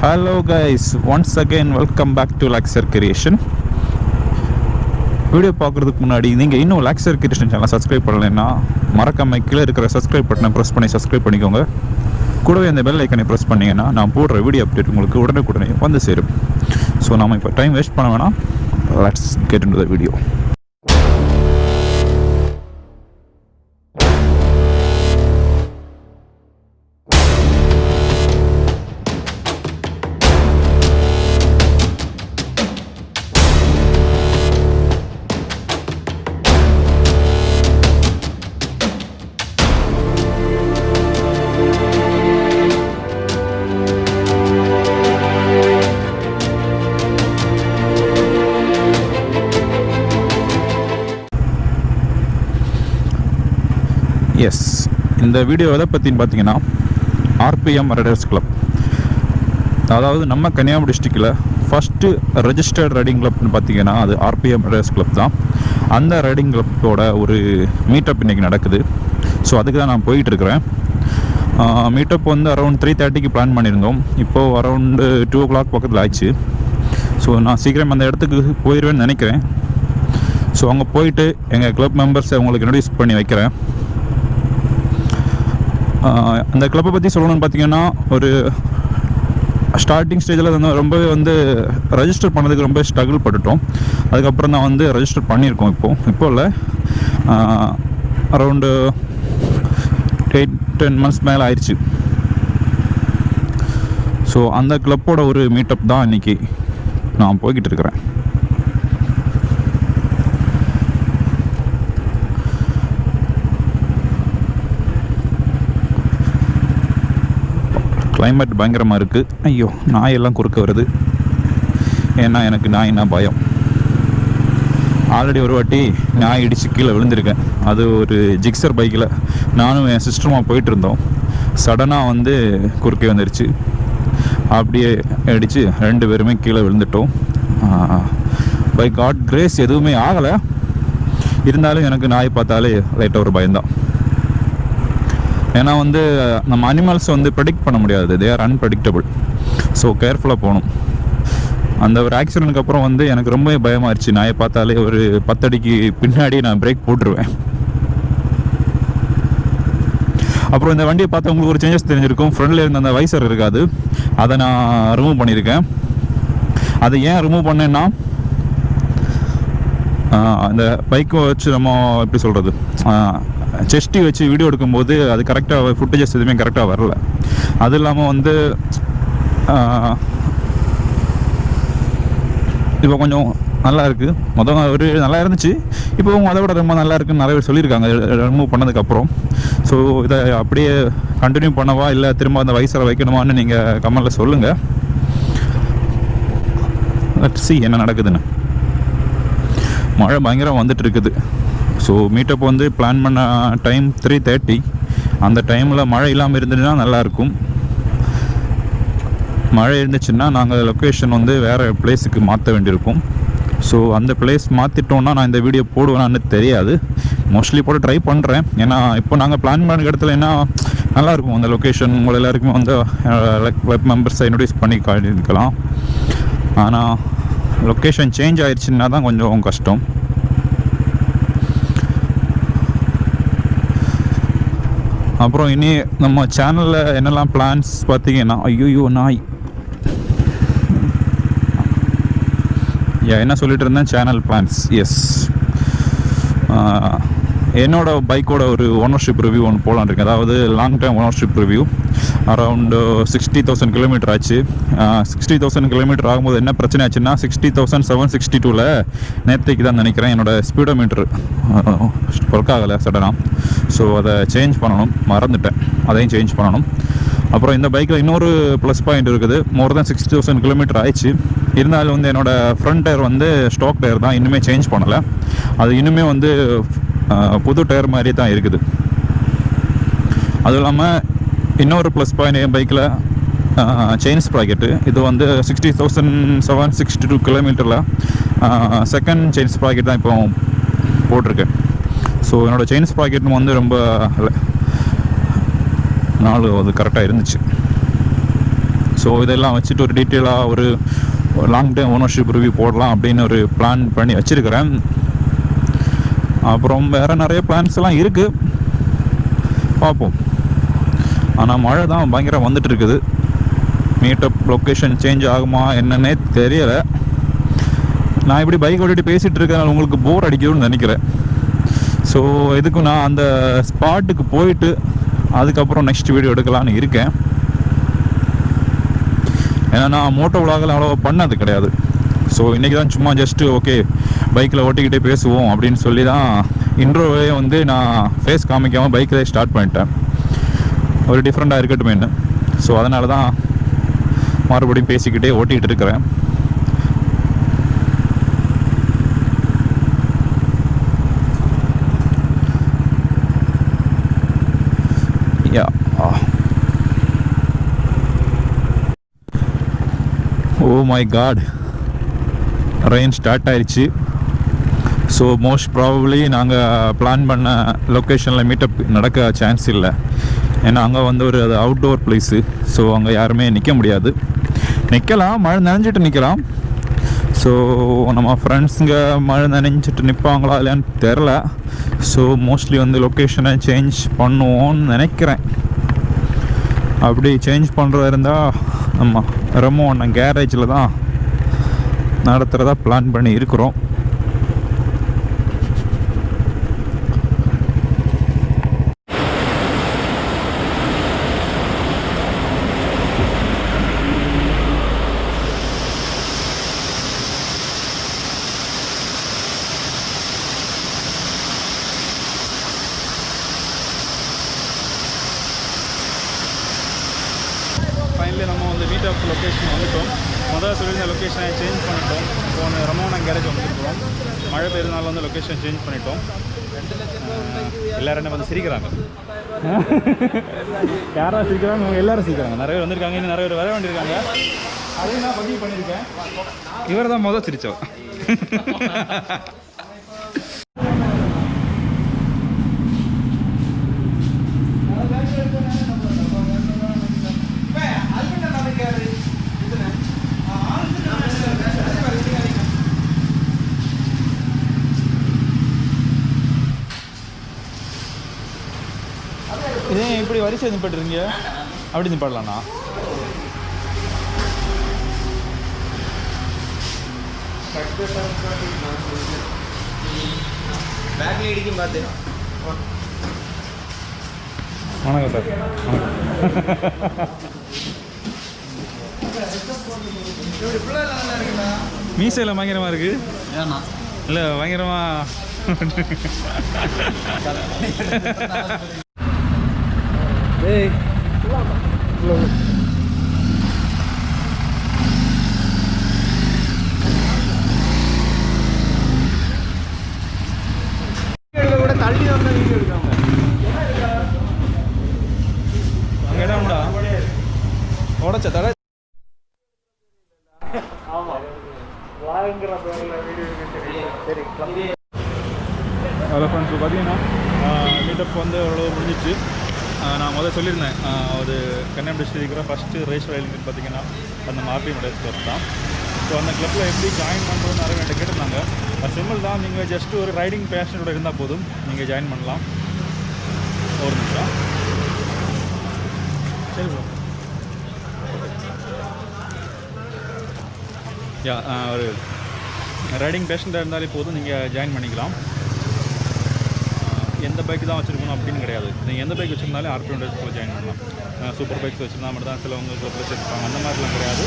Hello guys, once again welcome back to Lacsar Creation. Video பார்க்குறதுக்கு முன்னாடி நீங்கள் இன்னும் Lacsar Creation சேனலை சப்ஸ்கிரைப் பண்ணலைன்னா மறக்காம கீழே இருக்கிற சப்ஸ்கிரைப் பட்டனை ப்ரெஸ் பண்ணி சப்ஸ்கிரைப் பண்ணிக்கோங்க. கூடவே அந்த பெல் ஐக்கனை ப்ரெஸ் பண்ணிங்கன்னா நான் போடுற வீடியோ அப்டேட் உங்களுக்கு உடனே வந்து சேரும். ஸோ நம்ம இப்போ டைம் வேஸ்ட் பண்ண வேணாம், let's get into the video. Yes, இந்த வீடியோ எதை பற்றின்னு பார்த்தீங்கன்னா ஆர்பிஎம் ரைடர்ஸ் கிளப். அதாவது நம்ம கன்னியாகுமரி டிஸ்ட்ரிக்டில் ஃபஸ்ட்டு ரெஜிஸ்டர்ட் ரைடிங் கிளப்னு பார்த்தீங்கன்னா அது ஆர்பிஎம் ரைடர்ஸ் கிளப் தான். அந்த ரைடிங் கிளப்போட ஒரு மீட்டப் இன்றைக்கி நடக்குது. ஸோ அதுக்கு தான் நான் போயிட்டுருக்கிறேன். மீட்டப் வந்து அரௌண்ட் 3:30க்கு பிளான் பண்ணியிருந்தோம். இப்போது அரௌண்டு 2 o'clock பக்கத்தில் ஆயிடுச்சு. ஸோ நான் சீக்கிரம் அந்த இடத்துக்கு போயிடுவேன்னு நினைக்கிறேன். ஸோ அங்கே போயிட்டு எங்கள் கிளப் மெம்பர்ஸை உங்களுக்கு இன்ட்ரோடியூஸ் பண்ணி வைக்கிறேன். அந்த கிளப்பை பற்றி சொல்லணும்னு பார்த்தீங்கன்னா, ஒரு ஸ்டார்டிங் ஸ்டேஜில் ரொம்பவே ரெஜிஸ்டர் பண்ணதுக்கு ரொம்ப ஸ்ட்ரகிள் பட்டுட்டோம். அதுக்கப்புறம் தான் ரெஜிஸ்டர் பண்ணியிருக்கோம். இப்போ இல்லை, அரௌண்டு 8-10 months மேலே ஆயிடுச்சு. ஸோ அந்த கிளப்போட ஒரு மீட்டப் தான் இன்றைக்கி நான் போய்கிட்டு இருக்கிறேன். கிளைமேட் பயங்கரமாக இருக்குது. ஐயோ, நாயெல்லாம் குறுக்க வருது. ஏன்னா எனக்கு நாய்னா பயம். ஆல்ரெடி ஒரு வாட்டி நாய் இடித்து கீழே விழுந்திருக்கேன். அது ஒரு ஜிக்ஸர் பைக்கில் நானும் என் சிஸ்டருமாக போயிட்டு இருந்தோம். சடனாக குறுக்கே வந்துருச்சு. அப்படியே அடித்து 2 பேருமே கீழே விழுந்துட்டோம். பை காட் கிரேஸ் எதுவுமே ஆகலை. இருந்தாலும் எனக்கு நாய் பார்த்தாலே லைட்டாக ஒரு பயம்தான். ஏன்னா நம்ம அனிமல்ஸ் ப்ரெடிக்ட் பண்ண முடியாது. They are unpredictable. ஸோ கேர்ஃபுல்லாக போகணும். அந்த ஒரு ஆக்சிடென்ட்க்கு அப்புறம் எனக்கு ரொம்ப பயமாகிடுச்சு. நாயை பார்த்தாலே ஒரு 10 அடிக்கு பின்னாடி நான் பிரேக் போட்டுருவேன். அப்புறம் இந்த வண்டியை பார்த்தா உங்களுக்கு ஒரு சேஞ்சஸ் தெரிஞ்சிருக்கும். ஃப்ரண்டில் இருந்த அந்த வைசர் இருக்காது, அதை நான் ரிமூவ் பண்ணியிருக்கேன். அதை ஏன் ரிமூவ் பண்ணேன்னா, அந்த பைக்கை வச்சு நம்ம எப்படி சொல்கிறது, செஸ்டி வச்சு வீடியோ எடுக்கும்போது அது கரெக்டாக ஃபுட்டேஜஸ் எதுவுமே கரெக்டாக வரல. அது இல்லாமல் இப்போ கொஞ்சம் நல்லா இருக்குது. ஒரு நல்லா இருந்துச்சு, இப்போ அதை விட ரொம்ப நல்லா இருக்குன்னு நிறைய பேர் சொல்லியிருக்காங்க ரிமூவ் பண்ணதுக்கப்புறம். ஸோ இதை அப்படியே கண்டினியூ பண்ணவா இல்லை திரும்ப அந்த வயசில் வைக்கணுமான்னு நீங்கள் கமெண்டில் சொல்லுங்கள். லெட்ஸ் see என்ன நடக்குதுன்னு. மழை பயங்கரம் வந்துட்டு இருக்குது. ஸோ மீட்டப் பிளான் பண்ண டைம் 3:30. அந்த டைமில் மழை இல்லாமல் இருந்துச்சுன்னா நல்லாயிருக்கும். மழை இருந்துச்சுன்னா நாங்கள் லொக்கேஷன் வேறு பிளேஸுக்கு மாற்ற வேண்டியிருக்கும். ஸோ அந்த பிளேஸ் மாற்றிட்டோன்னா நான் இந்த வீடியோ போடுவேனான்னு தெரியாது. மோஸ்ட்லி போட்டு ட்ரை பண்ணுறேன். ஏன்னா இப்போ நாங்கள் பிளான் பண்ண இடத்துல என்ன நல்லாயிருக்கும் அந்த லொக்கேஷன். உங்களை எல்லாருக்குமே கிளப் மெம்பர்ஸை இன்ட்ரோடியூஸ் பண்ணி காட்டிக்கலாம். ஆனால் லொக்கேஷன் சேஞ்ச் ஆயிடுச்சுன்னா தான் கொஞ்சம் கஷ்டம். அப்புறம் இனி நம்ம சேனலில் என்னெல்லாம் பிளான்ஸ் பார்த்தீங்கன்னா, ஐயோ நாய் என்ன சொல்லிட்டு இருந்தேன், சேனல் பிளான்ஸ். எஸ், என்னோட பைக்கோட ஒரு ஓனர்ஷிப் ரிவ்யூ ஒன்று போகலான் இருக்கேன். அதாவது long time ownership review. Around 60,000 kilometre ஆச்சு. 60,000 கிலோமீட்டர் ஆகும்போது என்ன பிரச்சனை ஆச்சுன்னா, 60,762 நேற்றுக்கு தான் நினைக்கிறேன் என்னோடய ஸ்பீடோமீட்டர் ஒர்க் ஆகலை சடனாக. ஸோ அதை சேஞ்ச் பண்ணணும், மறந்துட்டேன். அதையும் சேஞ்ச் பண்ணணும். அப்புறம் இந்த பைக்கில் இன்னொரு ப்ளஸ் பாயிண்ட் இருக்குது. மோர் தென் 60,000 கிலோமீட்டர் ஆயிடுச்சு. இருந்தாலும் என்னோடய ஃப்ரண்ட் டயர் ஸ்டாக் டயர் தான், இன்னுமே சேஞ்ச் பண்ணலை. அது இன்னுமே புது டயர் மாதிரி தான் இருக்குது. அதுவும் இல்லாமல் இன்னொரு ப்ளஸ் பாயிண்ட் என் பைக்கில் செயின் ஸ்ப்ராக்கெட்டு. இது 60,762 கிலோமீட்டரில் செகண்ட் செயின் ஸ்ப்ராக்கெட் தான் இப்போ போட்டிருக்கேன். ஸோ என்னோடய செயின் ஸ்ப்ராக்கெட்டும் ரொம்ப நாள் அது கரெக்டாக இருந்துச்சு. ஸோ ஸோ இதெல்லாம் வச்சுட்டு ஒரு டீட்டெயிலாக ஒரு லாங் டைம் ஓனர்ஷிப் ரிவ்யூ போடலாம் அப்படின்னு ஒரு பிளான் பண்ணி வச்சுருக்கிறேன். அப்புறம் வேறு நிறைய பிளான்ஸ் எல்லாம் இருக்குது, பார்ப்போம். ஆனால் மழை தான் பயங்கரம் வந்துட்டு இருக்குது. மீட்டப் லொக்கேஷன் சேஞ்ச் ஆகுமா என்னன்னே தெரியலை. நான் இப்படி பைக் ஓட்டிட்டு பேசிகிட்டு இருக்கேன், உங்களுக்கு போர் அடிக்கும்னு நினைக்கிறேன். ஸோ இதுக்கும் நான் அந்த ஸ்பாட்டுக்கு போயிட்டு அதுக்கப்புறம் நெக்ஸ்ட் வீடியோ எடுக்கலான்னு இருக்கேன். ஏன்னா நான் மோட்டோ விலாகில் அவ்வளோ பண்ணது கிடையாது. ஸோ இன்றைக்கி தான் சும்மா ஜஸ்ட்டு ஓகே பைக்கில் ஓட்டிக்கிட்டே பேசுவோம் அப்படின்னு சொல்லி தான் இன்ட்ரோவே வந்து நான் ஃபேஸ் காமிக்காமல் பைக்கில் ஸ்டார்ட் பண்ணிட்டேன். ஒரு டிஃப்ரெண்ட்டாக இருக்கட்டுமேன்னு. ஸோ அதனால தான் மறுபடியும் பேசிக்கிட்டே ஓட்டிகிட்டு இருக்கிறேன். Oh my God, rain start ஆயிடுச்சு. ஸோ மோஸ்ட் ப்ராபப்ளி நாங்கள் பிளான் பண்ண லொக்கேஷனில் மீட்டப் நடக்க சான்ஸ் இல்லை. ஏன்னா அங்கே வந்து ஒரு அது அவுட்டோர் பிளேஸு. ஸோ அங்கே யாருமே நிற்க முடியாது. நிற்கலாம், மழை நனைஞ்சிட்டு நிற்கலாம். ஸோ நம்ம ஃப்ரெண்ட்ஸுங்க மழை நனைஞ்சிட்டு நிற்பாங்களா இல்லையான்னு தெரில. ஸோ மோஸ்ட்லி வந்து லொக்கேஷனை சேஞ்ச் பண்ணுவோன்னு நினைக்கிறேன். அப்படி சேஞ்ச் பண்ணுறதா இருந்தால் நம்ம ரொம்ப கேரேஜில் தான் நடத்துகிறதா பிளான் பண்ணி இருக்கிறோம். ஃபைனலி நம்ம வந்து மீட்டப் லொக்கேஷன் வந்துட்டோம். முதல்ல சொல்லியிருந்த லொக்கேஷனை சேஞ்ச் பண்ணிட்டோம். இப்போ வந்து ரமோனா கேரேஜ் வந்துருக்கிறோம். மழை பெய்யறதுனால வந்து லொக்கேஷன் சேஞ்ச் பண்ணிட்டோம். எல்லோரும் என்ன வந்து சிரிக்கிறாங்க, யாராக சிரிக்கிறாங்க, அவங்க எல்லோரும் சிரிக்கிறாங்க. நிறைய பேர் வந்திருக்காங்க, இன்னும் நிறைய பேர் வர வேண்டியிருக்காங்க. அதையும் நான் பதிவு பண்ணியிருக்கேன். இவர் தான் முதல் சிரித்தோம். இதே இப்படி வரிசை நிப்பாட்டுறீங்க, அப்படி நிப்பாடலாண்ணா. வணக்கம் சார். மீசையில் பயங்கரமாக இருக்கு. இல்லை பயங்கரமா கூட தள்ளி வந்த வீடியோ எடுக்காம இடம்டா உடச்ச தடை. ஹலோ ஃப்ரெண்ட்ஸ், இப்போ பார்த்தீங்கன்னா மீட்டப் வந்து ஓரளவு முடிஞ்சிச்சு. நான் முதல்ல சொல்லியிருந்தேன், ஒரு கன்னியாகுமரி டிஸ்ட்ரிக்ட் இருக்கிற ஃபஸ்ட்டு ரேஸ் ராயல் பார்த்தீங்கன்னா அந்த ஆர்பிஎம் ரேஸ் கிளப் தான். ஸோ அந்த கிளப்பில் எப்படி ஜாயின் பண்ணுறதுன்னு நிறைய பேர் கேட்டிருந்தாங்க. அது சிம்பிள் தான். நீங்கள் ஜஸ்ட்டு ஒரு ரைடிங் பேஷனோட இருந்தால் போதும், நீங்கள் ஜாயின் பண்ணலாம். ஒரு நிமிஷம். சரி ப்ரோ. ஒரு ரைடிங் பேஷண்டாக இருந்தாலே போதும், நீங்கள் ஜாயின் பண்ணிக்கலாம். எந்த பைக் தான் வச்சுருக்கணும் அப்படின்னு கிடையாது. நீங்கள் எந்த பைக் வச்சுருந்தாலும் ஆர்பிஎம் ரேஸில் ஜாயின் பண்ணலாம். சூப்பர் பைக்ஸ் வச்சுருந்தா மட்டும் தான் சிலவங்க கிளப்பில் சேர்த்துப்பாங்க, அந்த மாதிரிலாம் கிடையாது.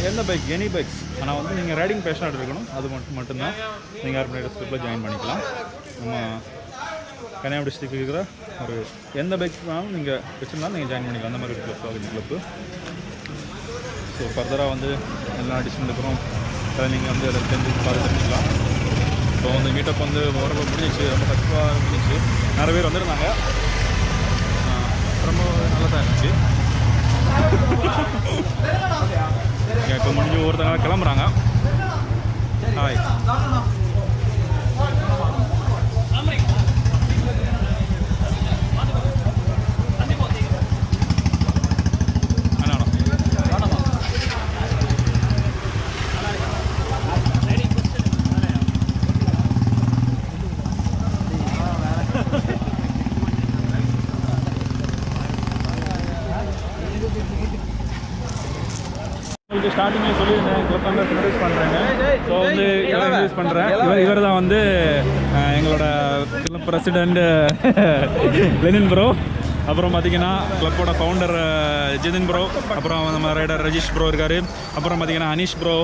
எந்த பைக், எனி பைக்ஸ். ஆனால் வந்து நீங்கள் ரைடிங் பேஷனாக இருக்கணும், அது மட்டும்தான் நீங்கள் ஆர்பிஎம் ரேஸ் கிளப்பில் ஜாயின் பண்ணிக்கலாம். நம்ம கன்னியாகுமரி டிஸ்ட்ரிக்ட் இருக்கிற ஒரு எந்த பைக் வேணாலும் நீங்கள் வச்சுருந்தாலும் நீங்கள் ஜாயின் பண்ணிக்கலாம். அந்த மாதிரி ஒரு கிளப் இந்த கிளப்பு. ஸோ ஃபர்தராக வந்து எல்லா டிஸ்ட்ரிக்ட் இருக்கிறோம், அதை நீங்கள் வந்து அதை தெரிஞ்சுக்கலாம். ஸோ வந்து மீட்டப் வந்து ஓரளவு முடிஞ்சிச்சு, ரொம்ப சக்ஸஸ்ஃபுல்லாக முடிஞ்சிச்சு. நிறைய பேர் வந்திருந்தாங்க, ரொம்ப நல்லா தான் இருந்துச்சு. இப்போ முடிஞ்சு ஒருத்தங்க கிளம்புறாங்க. ஹாய். சொல்லி கிளப் மெம்பர்ஸ் இன்ட்ரடியூஸ் பண்ணுறேங்க. ஸோ வந்து இன்ட்ரடியூஸ் பண்ணுறேன். இவர் தான் வந்து எங்களோட கிளப் பிரசிடெண்ட் லெனின் ப்ரோ. அப்புறம் பார்த்தீங்கன்னா கிளப்போட ஃபவுண்டர் ஜிதின் ப்ரோ. அப்புறம் நம்ம ரைடர் ரஜீஷ் ப்ரோ இருக்கார். அப்புறம் பார்த்தீங்கன்னா அனீஷ் ப்ரோ.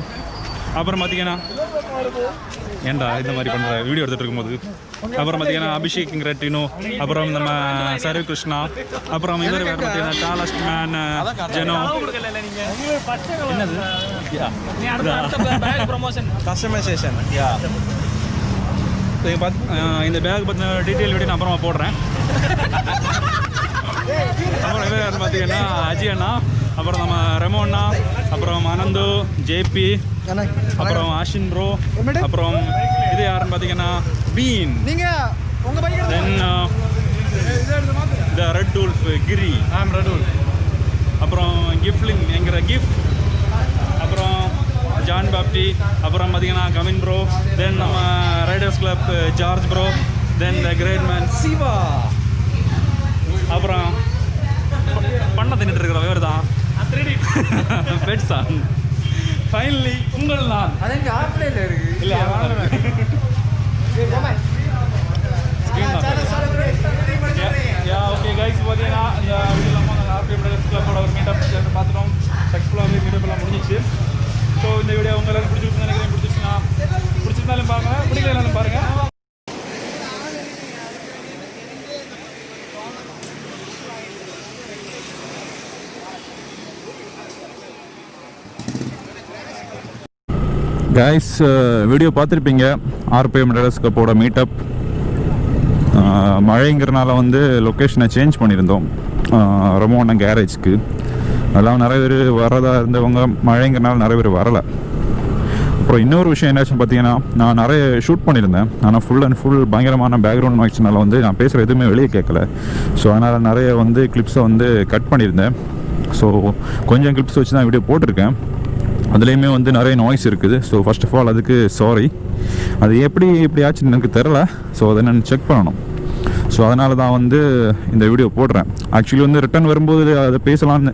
அப்புறம் பார்த்தீங்கன்னா ஏன்டா இந்த மாதிரி பண்ணுற வீடியோ எடுத்துகிட்டு இருக்கும்போது. அப்புறம் பார்த்தீங்கன்னா அபிஷேக் ரெட்டினோ. அப்புறம் நம்ம சரவ் கிருஷ்ணா. அப்புறம் இவர் வேறு பார்த்தீங்கன்னா டாலஸ்ட் மேன் ஜெனோ. என்னது கஸ்டமைசேஷன். இந்த பேக் பற்றின டீட்டெயில் வீடியோ நான் அப்புறமா போடுறேன். அப்புறம் இவர் பார்த்தீங்கன்னா அஜய் அண்ணா. அப்புறம் நம்ம ரெமோண்ணா. அப்புறம் அனந்து ஜேபி. அப்புறம் ஆஷின் ப்ரோ. அப்புறம் இது யாருன்னு பார்த்தீங்கன்னா பீன். தென் த ரெட் டூல்ஃப் கிரி. அப்புறம் கிஃப்லின் என்கிற கிஃப்ட். அப்புறம் ஜான் பாப்டி. அப்புறம் பார்த்தீங்கன்னா கமின் ப்ரோ. தென் நம்ம riders club George bro. Then the great man Siva. அப்புறம் பண்ண தின்னுட்டு இருக்கிற இவர் தான் பெட்ஸா. ஃபைனலி உங்கள் நான் இல்லை ஓகே கைஸ். பார்த்தீங்கன்னா இந்த வீடியோ நம்ம ஆர்பி பிரதர்ஸ் கிளப்போட ஒரு மீட்டப் பார்த்துட்டோம். சக்ஸஸ்ஃபுல்லாக மீட்டப் எல்லாம் முடிஞ்சிச்சு. ஸோ இந்த வீடியோ உங்களுக்கு பிடிச்சிருக்குன்னு நினைக்கிறேன். பிடிச்சிருந்தாலும் பாருங்கள், பிடிக்கலனாலும் பாருங்கள். கைஸ் வீடியோ பார்த்துருப்பீங்க. ஆர்பிஎம் ரைடர்ஸ் கிளப்போட மீட்டப். மழைங்கிறனால வந்து லொக்கேஷனை சேஞ்ச் பண்ணியிருந்தோம் ரமோண்ண கேரேஜ்க்கு. அதெல்லாம் நிறைய பேர் வரதாக இருந்தவங்க மழைங்கிறனால நிறைய பேர் வரலை. அப்புறம் இன்னொரு விஷயம் என்னாச்சுன்னு பார்த்தீங்கன்னா, நான் நிறைய ஷூட் பண்ணியிருந்தேன். ஆனால் ஃபுல் அண்ட் ஃபுல் பயங்கரமான பேக்ரவுண்ட் நாய்ஸ்னால வந்து நான் பேசுகிற எதுவுமே வெளியே கேட்கல. ஸோ அதனால் நிறைய வந்து கிளிப்ஸை வந்து கட் பண்ணியிருந்தேன். ஸோ கொஞ்சம் கிளிப்ஸ் வச்சு தான் வீடியோ போட்டிருக்கேன். அதுலேயுமே வந்து நிறைய நாய்ஸ் இருக்குது. ஸோ ஃபர்ஸ்ட் ஆஃப் ஆல் அதுக்கு சாரி. அது எப்படி ஆச்சுன்னு எனக்கு தெரில. ஸோ அதை நான் செக் பண்ணணும். ஸோ அதனால தான் வந்து இந்த வீடியோ போடுறேன். ஆக்சுவலி வந்து ரிட்டர்ன் வரும்போது அதை பேசலான்னு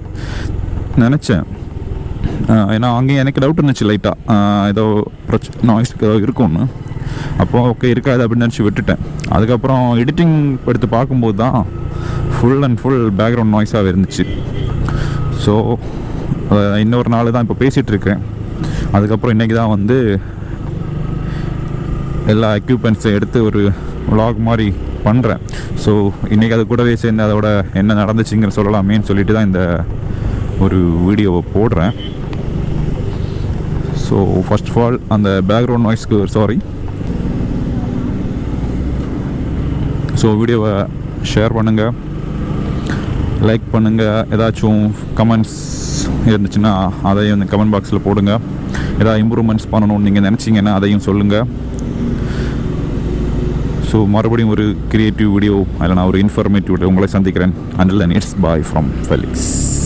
நினச்சேன். ஏன்னா அங்கேயும் எனக்கு டவுட் இருந்துச்சு லைட்டாக ஏதோ நாய்ஸ் ஏதோ இருக்கும்னு. அப்போது ஓகே இருக்காது அப்படின்னு நினச்சி விட்டுட்டேன். அதுக்கப்புறம் எடிட்டிங் எடுத்து பார்க்கும்போது தான் ஃபுல் அண்ட் ஃபுல் பேக்ரவுண்ட் நாய்ஸாகவே இருந்துச்சு. ஸோ இன்னொரு நாள் தான் இப்போ பேசிகிட்ருக்கேன். அதுக்கப்புறம் இன்றைக்கி தான் வந்து எல்லா எக்யூப்மெண்ட்ஸை எடுத்து ஒரு vlog மாதிரி பண்ணுறேன். ஸோ இன்றைக்கி அது கூடவே சேர்ந்து அதோட என்ன நடந்துச்சுங்கிற சொல்லலாமேன்னு சொல்லிட்டு தான் இந்த ஒரு வீடியோவை போடுறேன். ஸோ ஃபர்ஸ்ட் ஆஃப் ஆல் அந்த பேக்ரவுண்ட் நாய்ஸ்க்கு சாரி. ஸோ வீடியோவை ஷேர் பண்ணுங்கள், லைக் பண்ணுங்கள். ஏதாச்சும் கமெண்ட்ஸ் இருந்துச்சுன்னா அதையும் இந்த கமெண்ட் பாக்ஸில் போடுங்க. ஏதாவது இம்ப்ரூவ்மெண்ட்ஸ் பண்ணணும்னு நீங்கள் நினச்சிங்கன்னா அதையும் சொல்லுங்கள். ஸோ மறுபடியும் ஒரு கிரியேட்டிவ் வீடியோ இல்லைனா ஒரு இன்ஃபர்மேட்டிவ் வீடியோ உங்களை சந்திக்கிறேன். Until then it's bye from Felix.